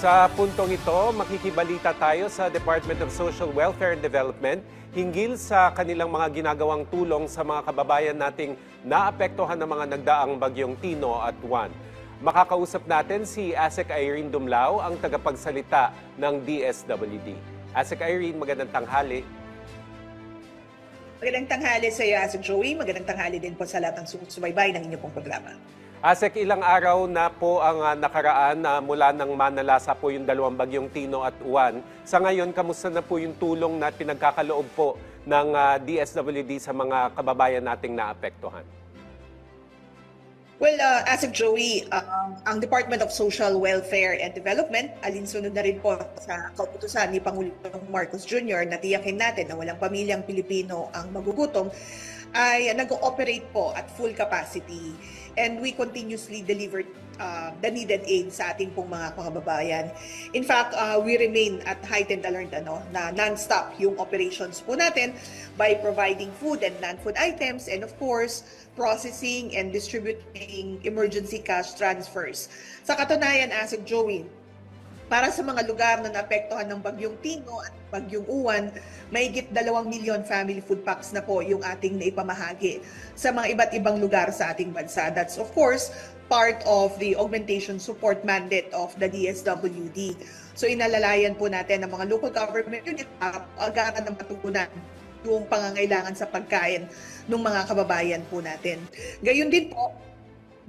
Sa puntong ito, makikibalita tayo sa Department of Social Welfare and Development hinggil sa kanilang mga ginagawang tulong sa mga kababayan nating naapektuhan ng mga nagdaang bagyong Tino at Juan. Makakausap natin si ASEC Irene Dumlao, ang tagapagsalita ng DSWD. ASEC Irene, magandang tanghali. Magandang tanghali sa iyo, ASEC Joey. Magandang tanghali din po sa lahat ng sumusubaybay ng inyong pong programa. ASEC, ilang araw na po ang nakaraan mula nang manalasa po yung dalawang bagyong Tino at Juan. Sa ngayon, kamusta na po yung tulong na pinagkakaloob po ng DSWD sa mga kababayan nating naapektuhan? Well, ASEC Joey, ang Department of Social Welfare and Development, alinsunod na rin po sa kautusan ni Pangulong Marcos Jr. na tiyakin natin na walang pamilyang Pilipino ang magugutom, ay nag-ooperate po at full capacity. And we continuously deliver the needed aid sa ating pong mga kababayan. In fact, we remain at heightened alert na non-stop yung operations po natin by providing food and non-food items and of course, processing and distributing emergency cash transfers. Sa katunayan, ASEC Joey, para sa mga lugar na naapektuhan ng Bagyong Tino at Bagyong Juan, mahigit 2 milyon family food packs na po yung ating naipamahagi sa mga iba't ibang lugar sa ating bansa. That's of course part of the augmentation support mandate of the DSWD. So inalalayan po natin ang mga local government unit agaran ng matugunan yung pangangailangan sa pagkain ng mga kababayan po natin. Gayun din po,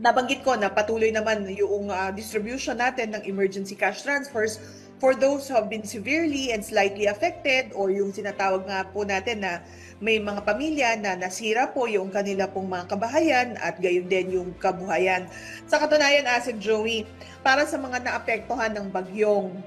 nabanggit ko na patuloy naman yung distribution natin ng emergency cash transfers for those who have been severely and slightly affected or yung sinatawag nga po natin na may mga pamilya na nasira po yung kanila pong mga kabahayan at gayon din yung kabuhayan. Sa katunayan, ASEC Joey, para sa mga naapektuhan ng bagyong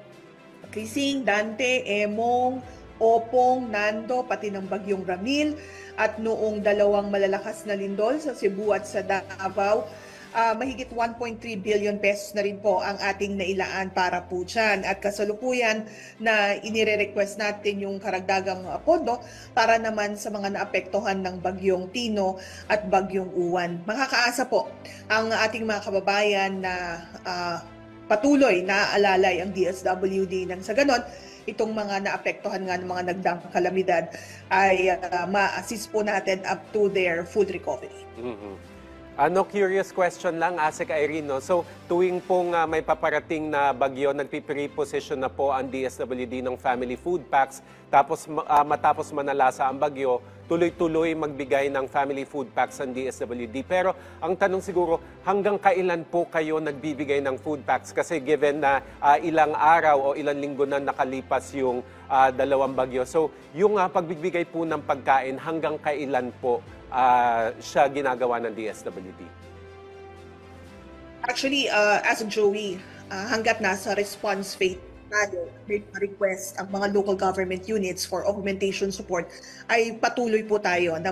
Krising, Dante, Emong, Opong, Nando, pati ng bagyong Ramil at noong 2 malalakas na lindol sa Cebu at sa Davao, mahigit 1.3 billion pesos na rin po ang ating nailaan para po dyan. At kasalukuyan na inire-request natin yung karagdagang pondo para naman sa mga naapektuhan ng Bagyong Tino at Bagyong Juan. Makakaasa po ang ating mga kababayan na patuloy na alalay ang DSWD nang sa ganon, itong mga naapektuhan nga ng mga nagdaang kalamidad ay ma-assist po natin up to their food recovery. Curious question lang, ASEC Irene. No? So, tuwing pong may paparating na bagyo, nagpipreposition na po ang DSWD ng family food packs. Tapos matapos manalasa ang bagyo, tuloy-tuloy magbigay ng family food packs ang DSWD. Pero ang tanong siguro, hanggang kailan po kayo nagbibigay ng food packs? Kasi given na ilang araw o ilang linggo na nakalipas yung dalawang bagyo. So, yung pagbibigay po ng pagkain, hanggang kailan po siya ginagawa ng DSWD? Actually, as a Joey, hanggat nasa response phase tayo, may request ang mga local government units for augmentation support, ay patuloy po tayo na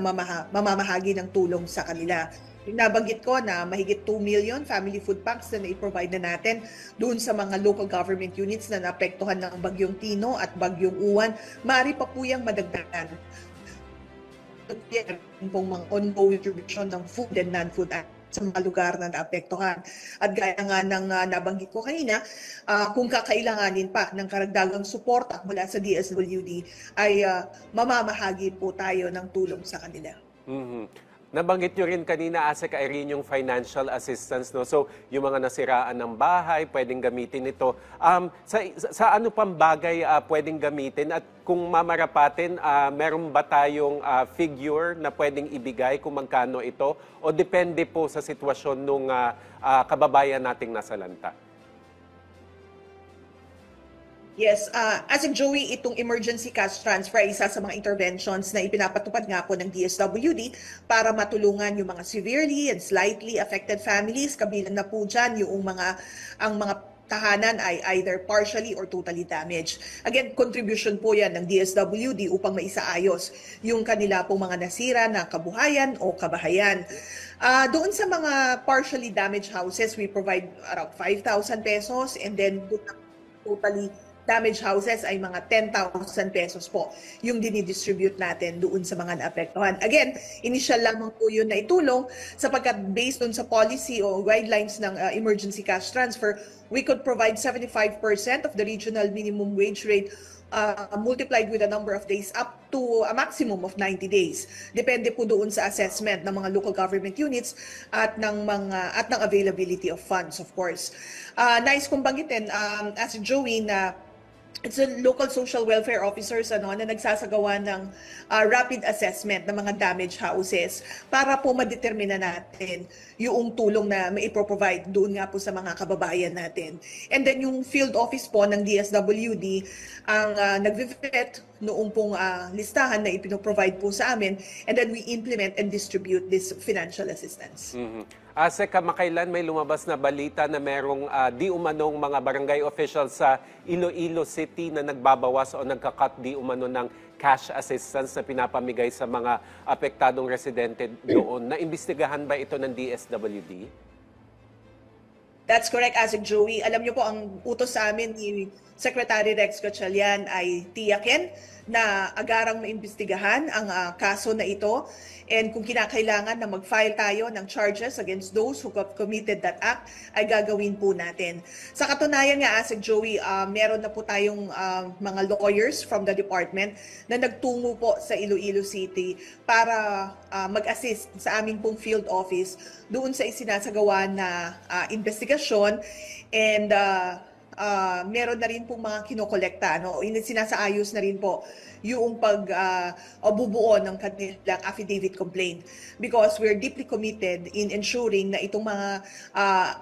mamamahagi ng tulong sa kanila. Nabanggit ko na mahigit 2 million family food packs na i-provide na natin doon sa mga local government units na naapektuhan ng Bagyong Tino at Bagyong Juan. Maaari pa po yung madagdagan pong mga ongoing distribution ng food and non-food sa mga lugar na naapektuhan. At gaya nga ng nabanggit ko kanina, kung kakailanganin pa ng karagdagang suporta mula sa DSWD, ay mamamahagi po tayo ng tulong sa kanila. Nabanggit nyo rin kanina, ASEC Irene, yung financial assistance. No? So, yung mga nasiraan ng bahay, pwedeng gamitin ito. Sa ano pang bagay pwedeng gamitin? At kung mamarapatin, meron ba tayong figure na pwedeng ibigay kung magkano ito? O depende po sa sitwasyon ng kababayan nating nasalanta? Yes, as in Joey, itong emergency cash transfer ay isa sa mga interventions na ipinapatupad nga po ng DSWD para matulungan yung mga severely and slightly affected families. Kabilang na po dyan yung ang mga tahanan ay either partially or totally damaged. Again, contribution po yan ng DSWD upang maisaayos yung kanila pong mga nasira na kabuhayan o kabahayan. Doon sa mga partially damaged houses, we provide around 5,000 pesos and then totally damaged houses ay mga 10,000 pesos po yung dinidistribute natin doon sa mga naapektuhan. Again, initial lamang po yun na itulong sapagkat based on sa policy o guidelines ng emergency cash transfer, we could provide 75% of the regional minimum wage rate multiplied with a number of days up to a maximum of 90 days. Depende po doon sa assessment ng mga local government units at ng availability of funds, of course. Nais kong banggitin as Joey na it's a local social welfare officers na nagsasagawa ng rapid assessment ng mga damaged houses para po madetermina natin yung tulong na maiproprovide doon nga po sa mga kababayan natin. And then yung field office po ng DSWD ang nagve-vet noong pong listahan na ipinoprovide po sa amin, and then we implement and distribute this financial assistance. Asek, kamakailan may lumabas na balita na merong di umanong mga barangay officials sa Iloilo City na nagbabawas o nagkakat di umano ng cash assistance na pinapamigay sa mga apektadong residente doon. Naimbestigahan ba ito ng DSWD? That's correct, Asik Joey. Alam niyo po, ang utos sa amin ni Secretary Rex Gatchalian ay tiyakin na agarang maimbestigahan ang kaso na ito, and kung kinakailangan na mag-file tayo ng charges against those who have committed that act, ay gagawin po natin. Sa katunayan nga, Asik Joey, meron na po tayong mga lawyers from the department na nagtungo po sa Iloilo City para mag-assist sa aming pong field office doon sa isinasagawa na investigasyon, and meron na rin pong mga kinokolekta, sinasaayos na rin po yung pagbubuo ng kanilang affidavit complaint, because we're deeply committed in ensuring na itong mga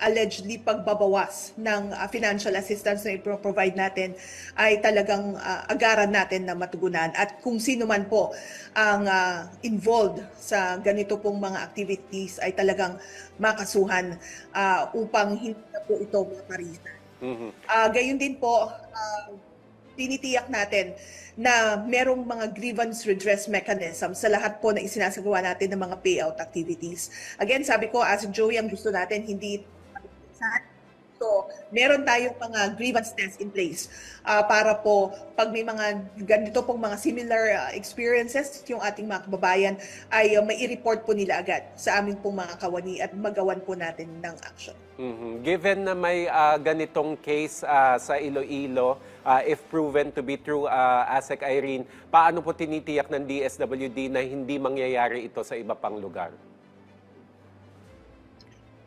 allegedly pagbabawas ng financial assistance na ipro-provide natin ay talagang agaran natin na matugunan, at kung sino man po ang involved sa ganito pong mga activities ay talagang makasuhan upang hindi na po ito maparisan. Gayon din po, tinitiyak natin na merong mga grievance redress mechanism sa lahat po na isinasagawa natin ng mga payout activities. Again, sabi ko, as Joey, ang gusto natin, hindi so, meron tayong mga grievance tests in place para po pag may mga ganito pong mga similar experiences yung ating mga kababayan ay may i-report po nila agad sa aming pong mga kawani at magawan po natin ng action. Given na may ganitong case sa Iloilo, if proven to be true, Asek Irene, paano po tinitiyak ng DSWD na hindi mangyayari ito sa iba pang lugar?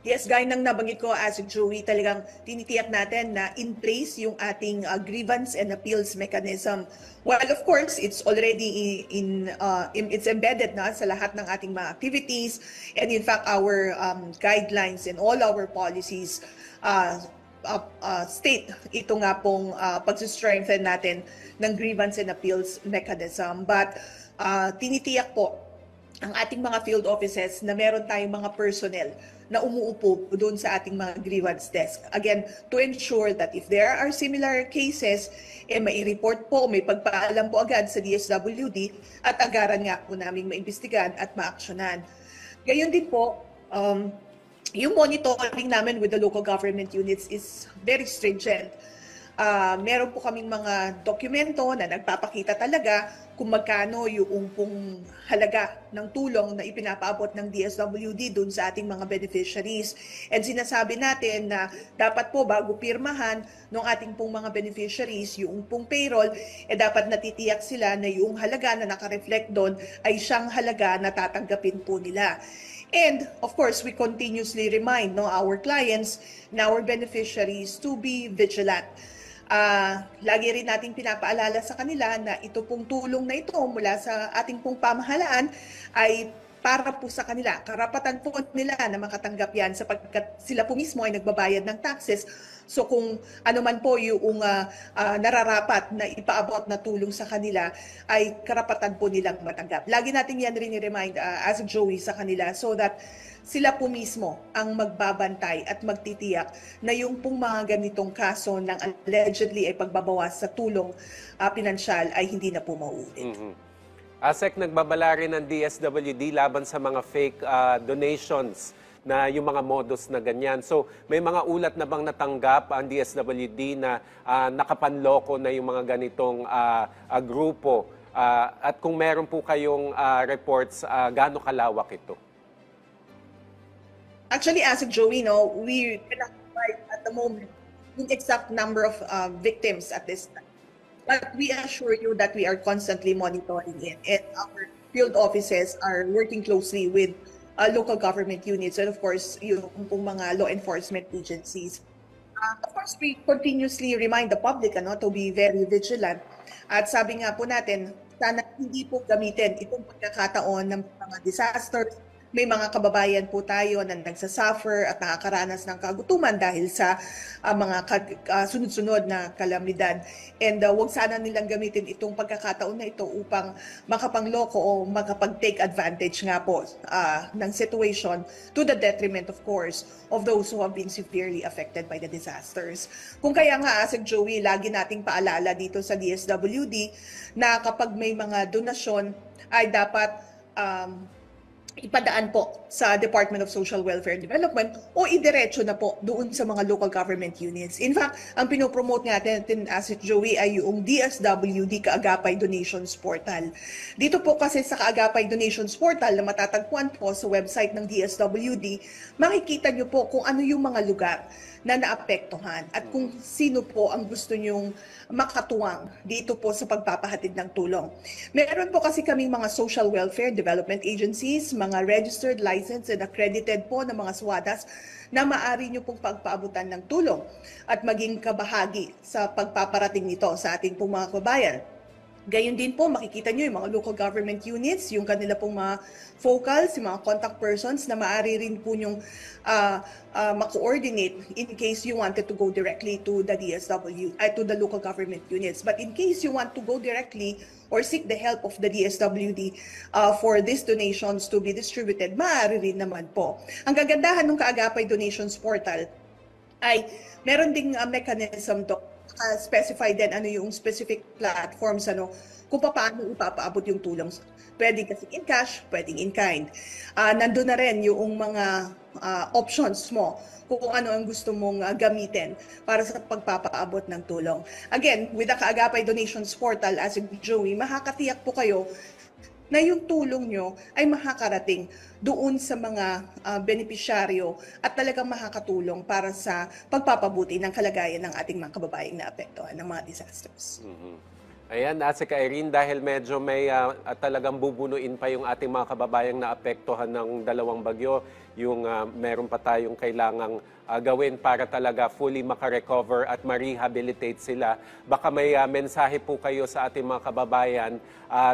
Yes, gaya ng nabanggit ko, as Joey, talagang tinitiyak natin na in place yung ating grievance and appeals mechanism. While of course, it's already it's embedded na sa lahat ng ating mga activities, and in fact, our guidelines and all our policies state ito nga pong pag-strengthen natin ng grievance and appeals mechanism. But tinitiyak po ang ating mga field offices na meron tayong mga personnel na umuupo doon sa ating mga grievance desk. Again, to ensure that if there are similar cases, may report po, may pagpaalam po agad sa DSWD at agaran nga po namin maimbestigahan at maaksyonan. Gayon din po, yung monitoring namin with the local government units is very stringent. Meron po kaming mga dokumento na nagpapakita talaga kung magkano yung pong halaga ng tulong na ipinapaabot ng DSWD dun sa ating mga beneficiaries. And sinasabi natin na dapat po bago pirmahan ng ating pong mga beneficiaries yung pong payroll, dapat natitiyak sila na yung halaga na nakareflect doon ay siyang halaga na tatanggapin po nila. And of course, we continuously remind our clients and our beneficiaries to be vigilant. Lagi rin nating pinapaalala sa kanila na ito pong tulong na ito mula sa ating pong pamahalaan ay para po sa kanila. Karapatan po nila na makatanggap yan sapagkat sila po mismo ay nagbabayad ng taxes. So kung ano man po yung nararapat na ipaabot na tulong sa kanila, ay karapatan po nilang matanggap. Lagi natin yan rin i-remind as Joey sa kanila so that sila po mismo ang magbabantay at magtitiyak na yung pong mga ganitong kaso ng allegedly ay pagbabawas sa tulong pinansyal ay hindi na po mauulit. Asek, nagbabala rin ng DSWD laban sa mga fake donations na yung mga modus na ganyan. So may mga ulat na bang natanggap ang DSWD na nakapanloko na yung mga ganitong grupo? At kung meron po kayong reports, gaano kalawak ito? Actually, as Joey, we cannot provide at the moment yung exact number of victims at this time. But we assure you that we are constantly monitoring it, and our field offices are working closely with local government units and of course yung mga law enforcement agencies. Of course, we continuously remind the public to be very vigilant. At sabi nga po natin, sana hindi po gamitin itong pagkakataon ng mga disasters. May mga kababayan po tayo na nagsasuffer at nakakaranas ng kagutuman dahil sa mga sunod-sunod na kalamidad. And wag sana nilang gamitin itong pagkakataon na ito upang makapangloko o makapag-take advantage nga po ng situation to the detriment, of course, of those who have been severely affected by the disasters. Kung kaya nga, Asek Joey, lagi nating paalala dito sa DSWD na kapag may mga donasyon ay dapat ipadaan po sa Department of Social Welfare and Development o idiretso na po doon sa mga local government units. In fact, ang pinopromote natin as Joey ay yung DSWD Kaagapay Donations Portal. Dito po kasi sa Kaagapay Donations Portal na matatagpuan po sa website ng DSWD, makikita nyo po kung ano yung mga lugar na naapektuhan at kung sino po ang gusto nyong makatuwang dito po sa pagpapahatid ng tulong. Meron po kasi kaming mga social welfare development agencies, mga registered, licensed, and accredited po na mga SWADAs na maaari nyo pong pagpaabutan ng tulong at maging kabahagi sa pagpaparating nito sa ating pong mga kababayan. Gayon din po, makikita nyo yung mga local government units, yung kanila pong mga focals, yung mga contact persons na maaari rin po nyong ma-coordinate in case you wanted to go directly to the DSW, to the local government units. But in case you want to go directly or seek the help of the DSWD for these donations to be distributed, maaari rin naman po. Ang kagandahan ng Kaagapay Donations Portal ay meron ding mechanism to specify din ano yung specific platforms kung paano ipapaabot yung tulong. Pwedeng kasi in cash, pwedeng in kind. Nandun na rin yung mga options mo kung ano ang gusto mong gamitin para sa pagpapaabot ng tulong. Again, with the Kaagapay Donations Portal, as Joey, makakatiyak po kayo na yung tulong nyo ay makakarating doon sa mga benepisyaryo at talagang makakatulong para sa pagpapabuti ng kalagayan ng ating mga kababayang naapektuhan ng mga disasters. Ayan, Asek Irene, dahil medyo may talagang bubunuin pa yung ating mga kababayang naapektuhan ng dalawang bagyo, yung meron pa tayong kailangang gawin para talaga fully makarecover at ma-rehabilitate sila. Baka may mensahe po kayo sa ating mga kababayan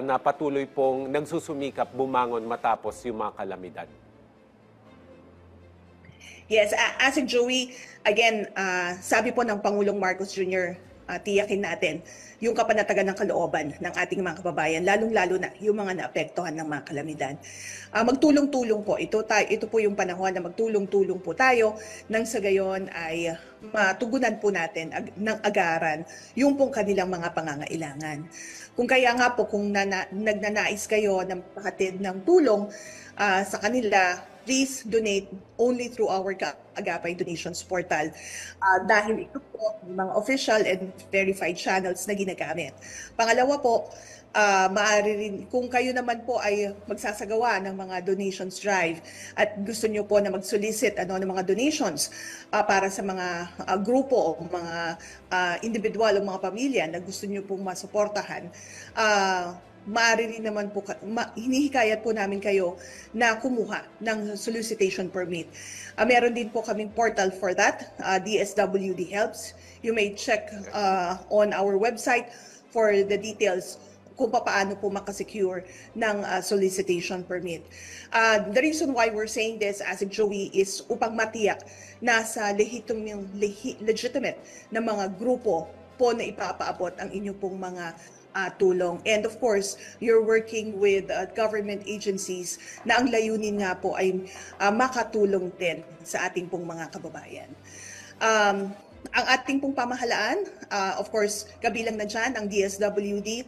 na patuloy pong nagsusumikap bumangon matapos yung mga kalamidad. Yes, Asek Joey, again, sabi po ng Pangulong Marcos Jr., tiyakin natin yung kapanatagan ng kalooban ng ating mga kababayan, lalong-lalo na yung mga naapektuhan ng mga kalamidad. Magtulong-tulong po. Ito po yung panahon na magtulong-tulong po tayo nang sa gayon ay matugunan po natin ng agaran yung pong kanilang mga pangangailangan. Kung kaya nga po, kung nagnanais kayo ng pahatid ng tulong sa kanila, please donate only through our Kaagapay Donations Portal dahil ito po mga official and verified channels na ginagamit. Pangalawa po, maaari rin, kung kayo naman po ay magsasagawa ng mga donations drive at gusto nyo po na mag-solicit ng mga donations para sa mga grupo o mga individual o mga pamilya na gusto nyo pong masuportahan, maaari rin naman po, hinihikayat po namin kayo na kumuha ng solicitation permit. Meron din po kaming portal for that, DSWD Helps. You may check on our website for the details kung paano po makasecure ng solicitation permit. The reason why we're saying this, as Joey, is upang matiyak na sa legitimate na mga grupo po na ipapaabot ang inyong pong mga tulong. And of course, you're working with government agencies na ang layunin nga po ay makatulong din sa ating pong mga kababayan. Ang ating pong pamahalaan, of course, kabilang na dyan ang DSWD,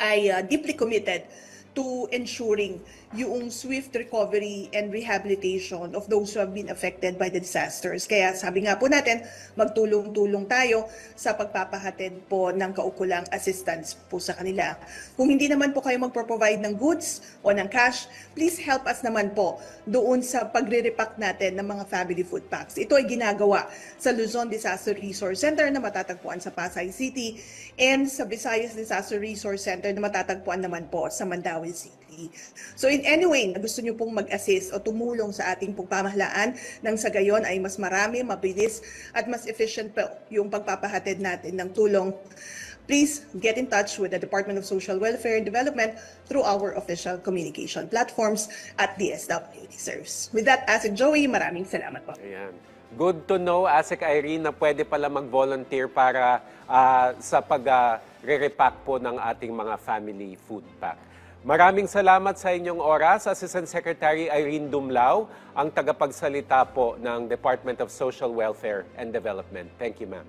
ay deeply committed to ensuring yung swift recovery and rehabilitation of those who have been affected by the disasters. Kaya sabi nga po natin, magtulong-tulong tayo sa pagpapahatid po ng kaukulang assistance po sa kanila. Kung hindi naman po kayo magpro-provide ng goods o ng cash, please help us naman po doon sa pagre-repack natin ng mga family food packs. Ito ay ginagawa sa Luzon Disaster Resource Center na matatagpuan sa Pasay City and sa Visayas Disaster Resource Center na matatagpuan naman po sa Mandaue City. So in any way na gusto nyo pong mag-assist o tumulong sa ating pong pamahalaan nang sa gayon ay mas marami, mabilis at mas efficient po yung pagpapahatid natin ng tulong, please get in touch with the Department of Social Welfare and Development through our official communication platforms at DSWD Serves. With that, Asik Joey, maraming salamat po. Ayan. Good to know, Asik Irene, na pwede pala mag-volunteer para sa pag-re-repack po ng ating mga family food pack. Maraming salamat sa inyong oras. Assistant Secretary Irene Dumlao, ang tagapagsalita po ng Department of Social Welfare and Development. Thank you, ma'am.